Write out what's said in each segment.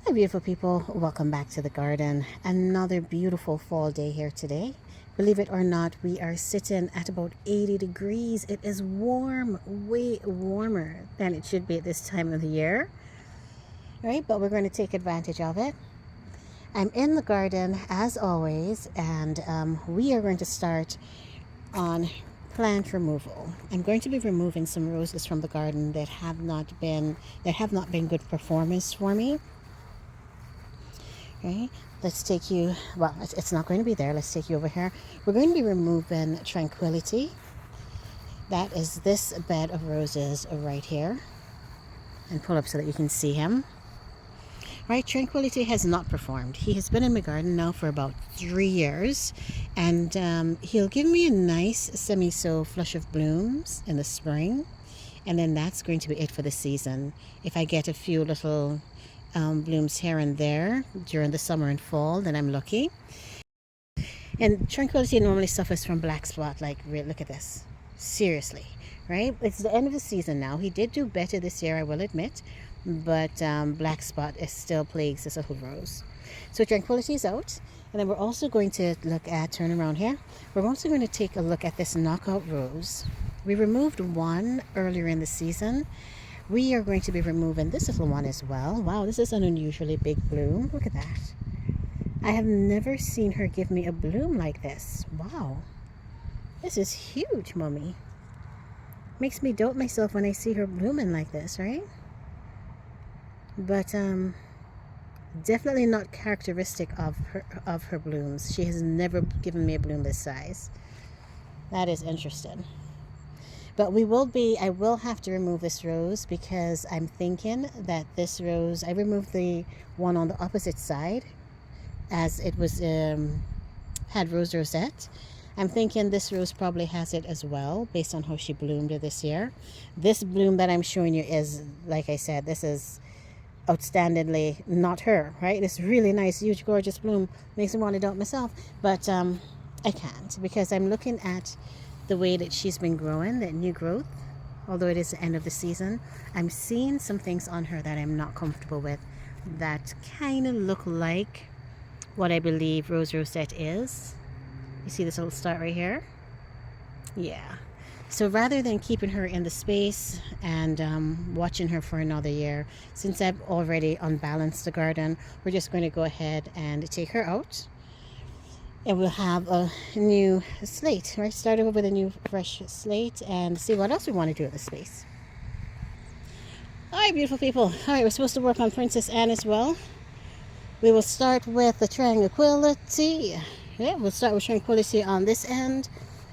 Hi, beautiful people. Welcome back to the garden. Another beautiful fall day here today. Believe it or not, we are sitting at about 80 degrees. It is warm, way warmer than it should be at this time of the year, right? But we're going to take advantage of it. I'm in the garden as always, and we are going to start on plant removal. I'm going to be removing some roses from the garden that have not been good performers for me. Okay, let's take you, well, it's not going to be there. Let's take you over here. We're going to be removing Tranquility. That is this bed of roses right here. And pull up so that you can see him. Right, Tranquility has not performed. He has been in my garden now for about 3 years. And he'll give me a nice semi-so flush of blooms in the spring. And then that's going to be it for the season. If I get a few little blooms here and there during the summer and fall, then I'm lucky. And Tranquility normally suffers from black spot. Like, look at this. Seriously, right? It's the end of the season now. He did do better this year, I will admit, but black spot is still plagues this little rose. So Tranquility is out, and then we're also going to look at, turn around here. We're also going to take a look at this knockout rose. We removed one earlier in the season. We are going to be removing this little one as well. Wow, this is an unusually big bloom. Look at that. I have never seen her give me a bloom like this. Wow. This is huge, Mummy. Makes me dote myself when I see her blooming like this, right? But definitely not characteristic of her blooms. She has never given me a bloom this size. That is interesting. But I will have to remove this rose because I'm thinking that this rose, I removed the one on the opposite side as it was had rose rosette. I'm thinking this rose probably has it as well based on how she bloomed this year. This bloom that I'm showing you is, like I said, this is outstandingly not her, right? It's really nice, huge, gorgeous bloom. Makes me want to do it myself, but I can't because I'm looking at the way that she's been growing, that new growth. Although it is the end of the season, I'm seeing some things on her that I'm not comfortable with that kind of look like what I believe rose rosette is. You see this little start right here? Yeah. So rather than keeping her in the space and watching her for another year, since I've already unbalanced the garden, we're just going to go ahead and take her out. And we'll have a new slate, right? Start over with a new fresh slate and see what else we want to do with the space. All right, beautiful people. All right, we're supposed to work on Princess Anne as well. We will start with the Tranquility. Yeah, we'll start with Tranquility on this end,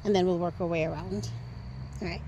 and then we'll work our way around. All right.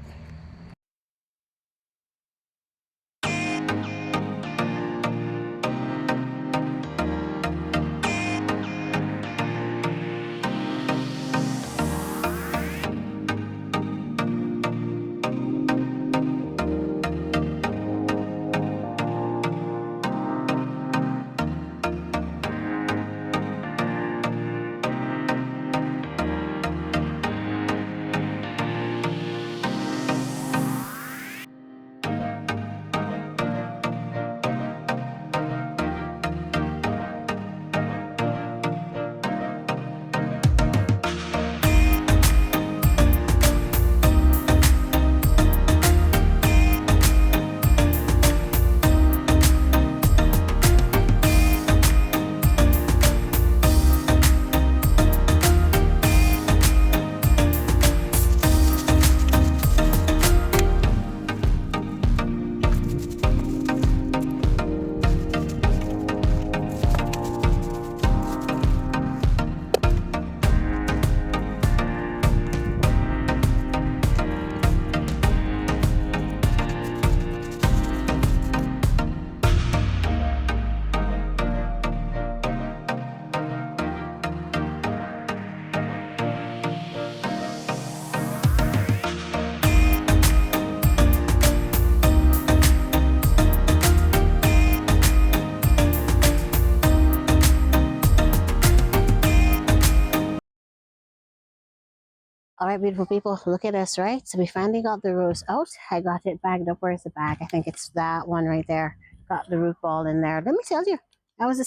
All right, beautiful people, look at this, right? So we finally got the rose out. I got it bagged up. Where's the bag? I think it's that one right there. Got the root ball in there. Let me tell you, That was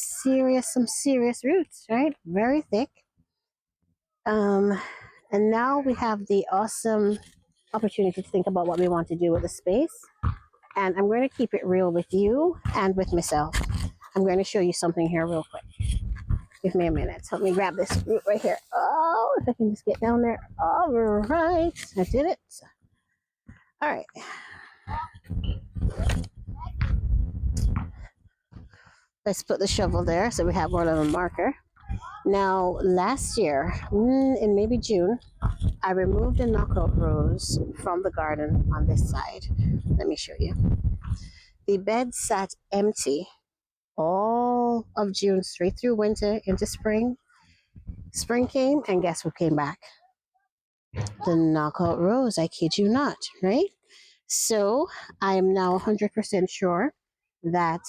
some serious roots, right? Very thick. Um, and now we have the awesome opportunity to think about what we want to do with the space. And I'm going to keep it real with you and with myself. I'm going to show you something here real quick. Give me a minute. Help me grab this root right here. Oh, if I can just get down there. All right. I did it. All right. Let's put the shovel there so we have more of a marker. Now, last year, in maybe June, I removed the knockout rose from the garden on this side. Let me show you. The bed sat empty all of June, straight through winter into spring. Spring came, and guess what came back? The knockout rose. I kid you not, right? So I am now 100% sure that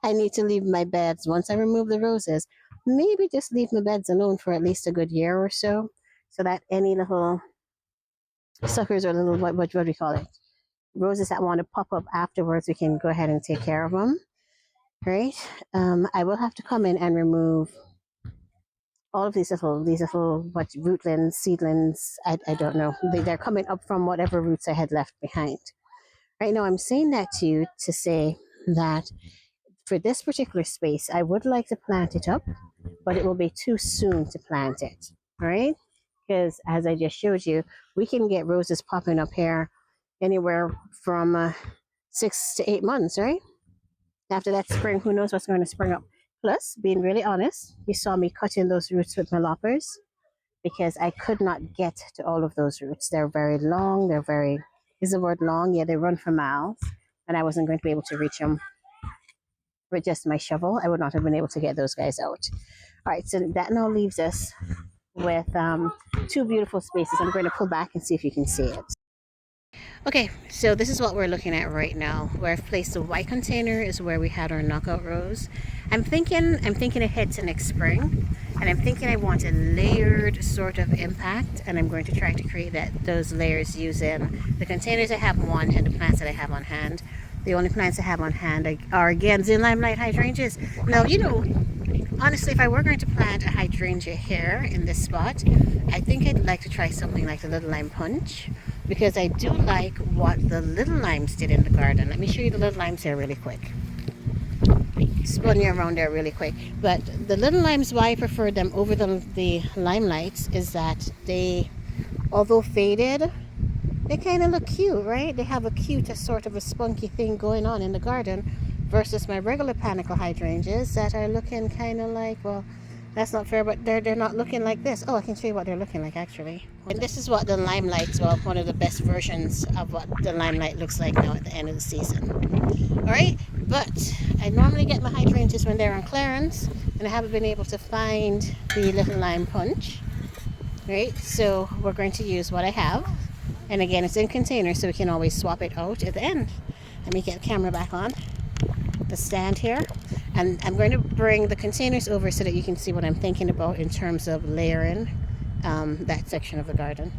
I need to leave my beds once I remove the roses. Maybe just leave my beds alone for at least a good year or so that any little suckers or little what do we call it? Roses that want to pop up afterwards, we can go ahead and take care of them, right? I will have to come in and remove all of these little what rootlings, seedlings. I don't know. They're coming up from whatever roots I had left behind. Right now, I'm saying that to you to say that for this particular space, I would like to plant it up, but it will be too soon to plant it, right? Because as I just showed you, we can get roses popping up here anywhere from 6 to 8 months, right? After that spring, who knows what's going to spring up. Plus, being really honest, you saw me cutting those roots with my loppers because I could not get to all of those roots. They're very long. Is the word long? Yeah, they run for miles. And I wasn't going to be able to reach them with just my shovel. I would not have been able to get those guys out. All right, so that now leaves us with two beautiful spaces. I'm going to pull back and see if you can see it. Okay, so this is what we're looking at right now. Where I've placed the white container is where we had our knockout rose. I'm thinking ahead to next spring, and I'm thinking I want a layered sort of impact, and I'm going to try to create those layers using the containers I have on and the plants that I have on hand. The only plants I have on hand are again the Limelight Hydrangeas. Now, honestly, if I were going to plant a hydrangea here in this spot, I think I'd like to try something like the little lime punch, because I do like what the little limes did in the garden. Let me show you the little limes here really quick. Spun you around there really quick. But the little limes, why I prefer them over the limelights is that they, although faded, they kind of look cute, right? They have a sort of a spunky thing going on in the garden versus my regular panicle hydrangeas that are looking kind of like, well, that's not fair, but they're not looking like this. Oh, I can show you what they're looking like actually. And this is what the Limelight's, well, one of the best versions of what the Limelight looks like now at the end of the season. All right, but I normally get my hydrangeas when they're on clearance, and I haven't been able to find the little lime punch. Right, so we're going to use what I have, and again, it's in containers, so we can always swap it out at the end. Let me get the camera back on the stand here, and I'm going to bring the containers over so that you can see what I'm thinking about in terms of layering that section of the garden.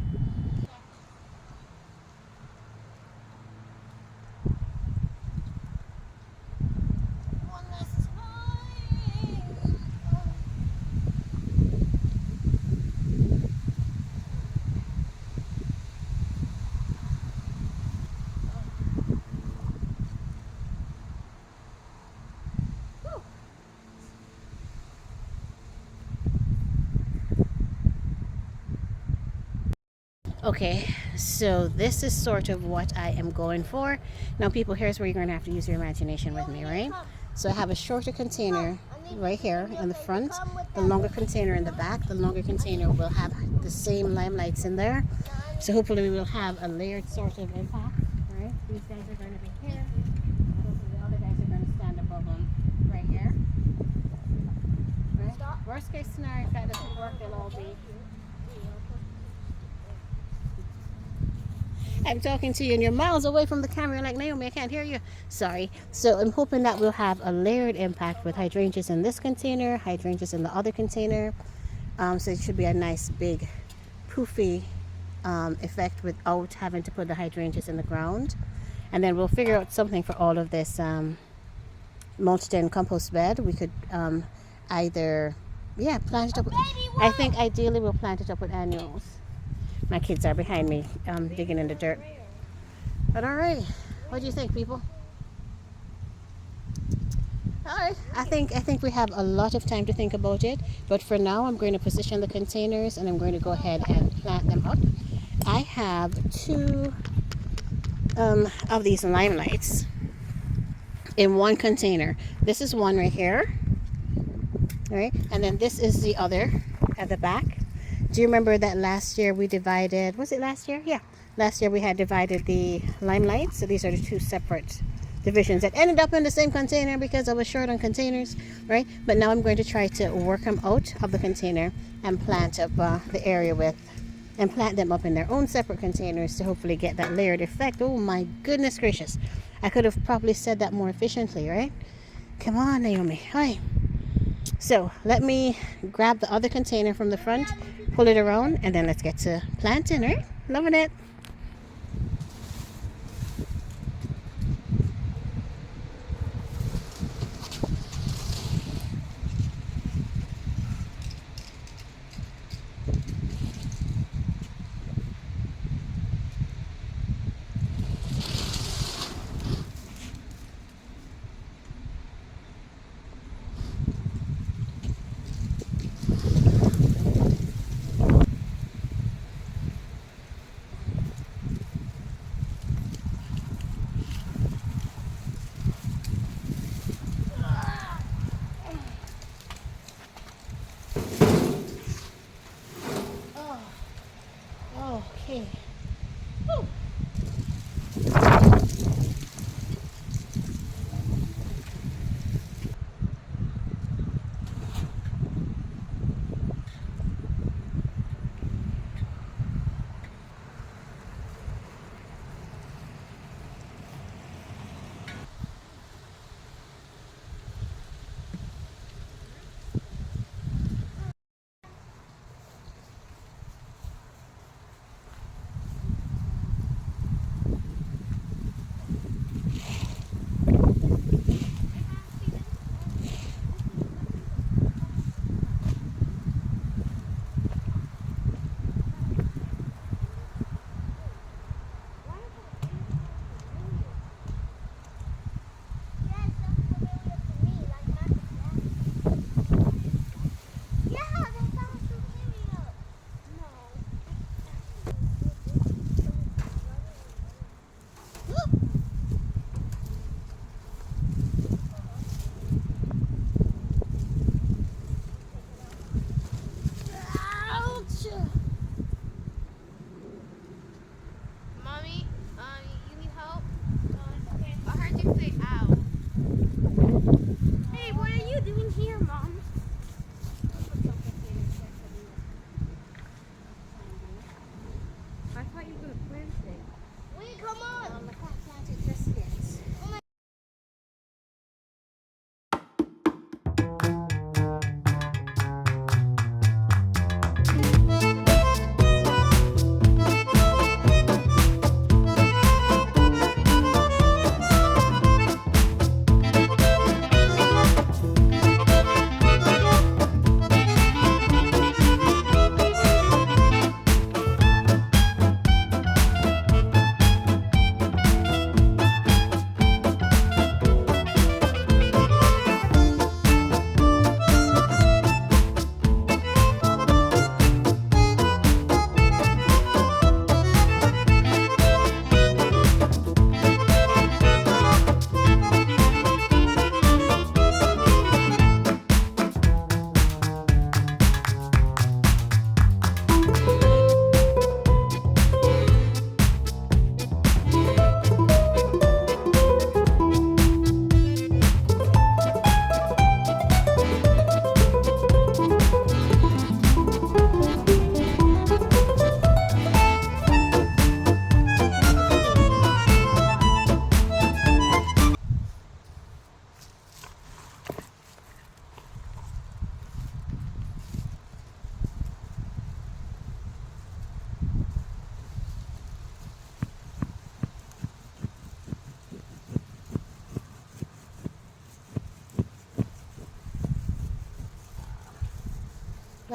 Okay, so this is sort of what I am going for. Now people, here's where you're going to have to use your imagination with me, right? So I have a shorter container right here in the front, the longer container in the back. The longer container will have the same limelights in there. So hopefully we will have a layered sort of impact, right? These guys are going to be here. The other guys are going to stand above them right here. Right? Worst case scenario, if that doesn't work, they'll all be. I'm talking to you and you're miles away from the camera. You're like, Naomi, I can't hear you. Sorry. So I'm hoping that we'll have a layered impact with hydrangeas in this container, hydrangeas in the other container. So it should be a nice big poofy effect without having to put the hydrangeas in the ground. And then we'll figure out something for all of this mulched in compost bed, we could either, yeah, plant it up. I think ideally we'll plant it up with annuals. My kids are behind me digging in the dirt. But all right, what do you think, people? All right, I think we have a lot of time to think about it. But for now, I'm going to position the containers and I'm going to go ahead and plant them up. I have two of these limelights in one container. This is one right here, all right, and then this is the other at the back. Do you remember that last year we divided, was it last year? Yeah, last year we had divided the limelights. So these are the two separate divisions that ended up in the same container because I was short on containers, right? But now I'm going to try to work them out of the container and plant up the area with, and plant them up in their own separate containers to hopefully get that layered effect. Oh my goodness gracious, I could have probably said that more efficiently, right? Come on, Naomi. Hi. So let me grab the other container from the front, pull it around, and then let's get to planting, right? Loving it.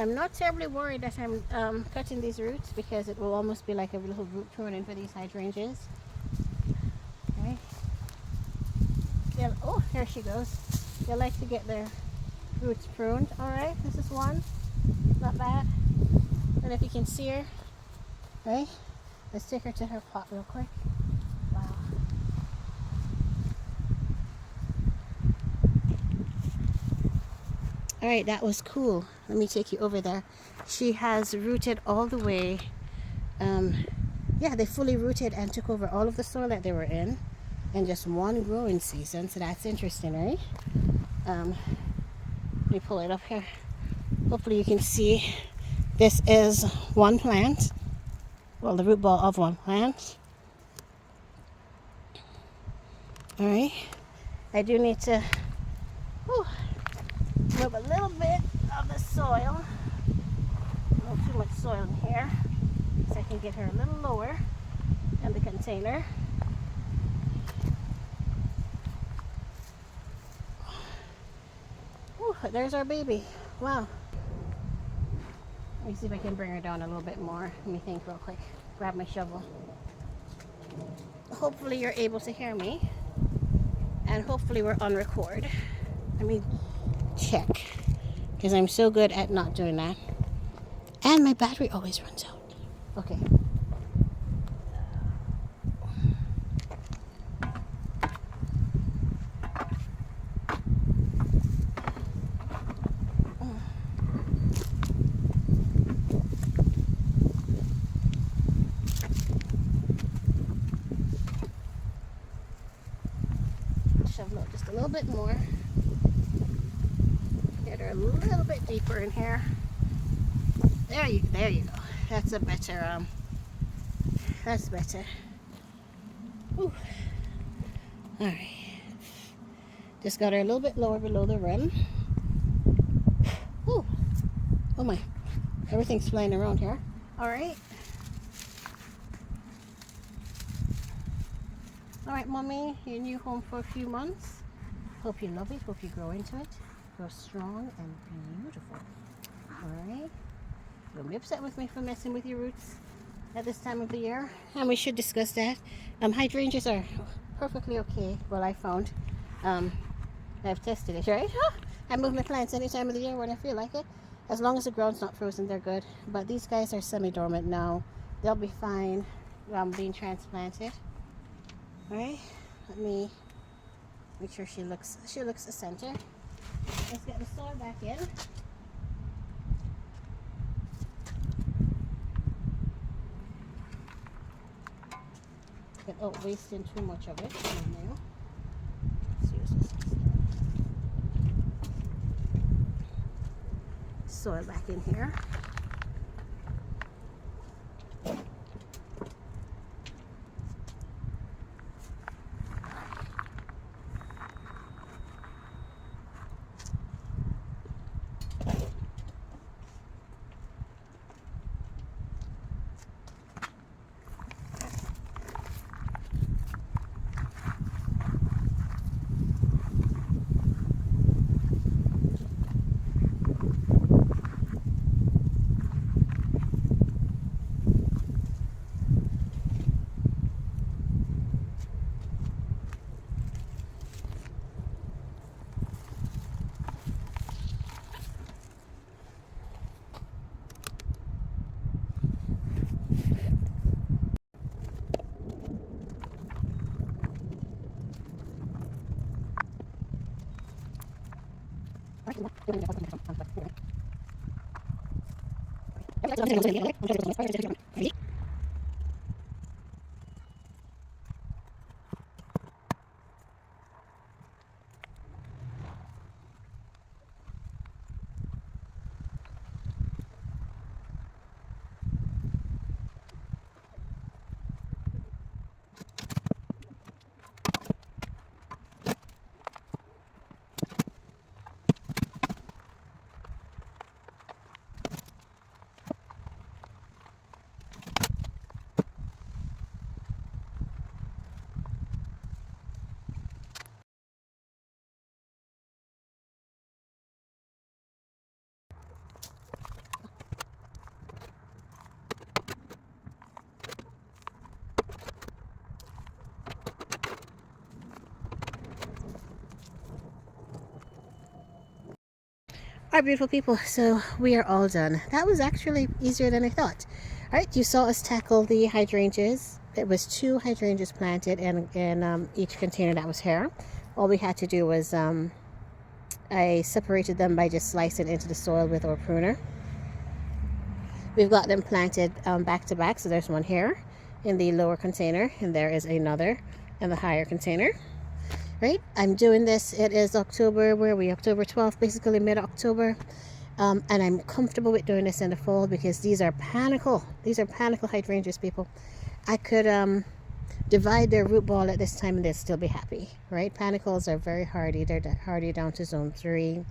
I'm not terribly worried that I'm cutting these roots because it will almost be like a little root pruning for these hydrangeas. Okay. Oh, here she goes. They like to get their roots pruned. All right, this is one. Not bad. And if you can see her, right? Let's take her to her pot real quick. Wow. All right, that was cool. Let me take you over there. She has rooted all the way. Yeah, they fully rooted and took over all of the soil that they were in just one growing season. So that's interesting, right? Let me pull it up here. Hopefully you can see this is one plant. Well, the root ball of one plant. All right. I do need to move a little bit of the soil. Not too much soil in here, so I can get her a little lower in the container. Ooh, there's our baby. Wow. Let me see if I can bring her down a little bit more. Let me think real quick. Grab my shovel. Hopefully you're able to hear me. And hopefully we're on record. Let me check. Because I'm so good at not doing that. And my battery always runs out. Okay. Shovel out just a little bit more. Get her a little bit deeper in here. There you go. That's a better that's better. Ooh. All right. Just got her a little bit lower below the rim. Ooh. Oh my. Everything's flying around here. All right. All right, Mommy, your new home for a few months. Hope you love it. Hope you grow into it. Grow strong and beautiful. All right. Don't be upset with me for messing with your roots at this time of the year. And we should discuss that. Hydrangeas are perfectly okay. Well, I found. I've tested it, right? I move my plants any time of the year when I feel like it. As long as the ground's not frozen, they're good. But these guys are semi-dormant now. They'll be fine being transplanted. All right. Let me make sure she looks the center. Let's get the soil back in. Without wasting too much of it. Soil back in here. Alright, beautiful people, so we are all done. That was actually easier than I thought. Alright, you saw us tackle the hydrangeas. It was 2 hydrangeas planted in each container that was here. All we had to do was I separated them by just slicing into the soil with our pruner. We've got them planted back to back, so there's one here in the lower container, and there is another in the higher container. Right, I'm doing this, it is October, where are we, October 12th, basically mid-October, and I'm comfortable with doing this in the fall because these are panicle hydrangeas, people. I could divide their root ball at this time and they'd still be happy, right? Panicles are very hardy, they're hardy down to zone 3.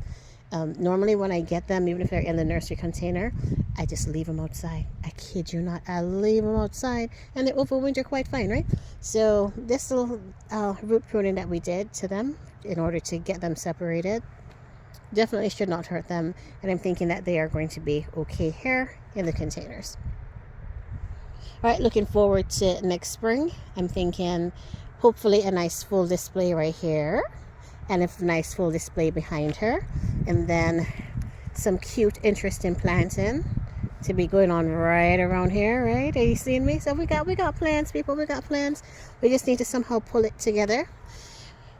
Normally when I get them, even if they're in the nursery container, I just leave them outside. I kid you not, I leave them outside and they overwinter quite fine, right? So this little root pruning that we did to them in order to get them separated definitely should not hurt them, and I'm thinking that they are going to be okay here in the containers. All right, looking forward to next spring. I'm thinking hopefully a nice full display right here, and a nice full display behind her, and then some cute interesting planting to be going on right around here, right? Are you seeing me? So we got plans, people, we got plans. We just need to somehow pull it together.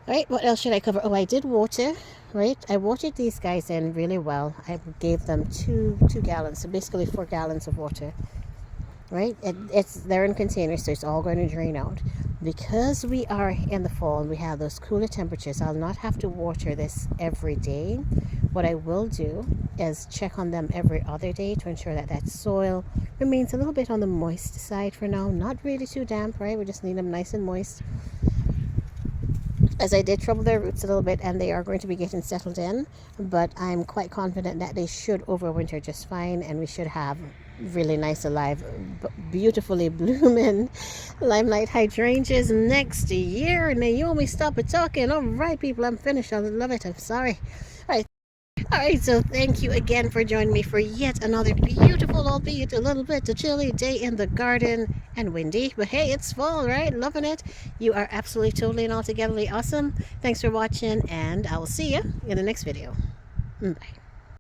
All right, what else should I cover? Oh, I did water, right? I watered these guys in really well. I gave them two gallons, so basically 4 gallons of water, right? They're in containers, so it's all going to drain out. Because we are in the fall and we have those cooler temperatures, I'll not have to water this every day. What I will do is check on them every other day to ensure that that soil remains a little bit on the moist side for now. Not really too damp, right? We just need them nice and moist. As I did trouble their roots a little bit, and they are going to be getting settled in, but I'm quite confident that they should overwinter just fine, and we should have really nice, alive, beautifully blooming Limelight Hydrangeas next year. Naomi, stop it talking. All right, people, I'm finished. I love it. I'm sorry. All right, so thank you again for joining me for yet another beautiful, albeit a little bit chilly day in the garden and windy, but hey, it's fall, right? Loving it. You are absolutely, totally, and altogetherly awesome. Thanks for watching, and I will see you in the next video. Bye.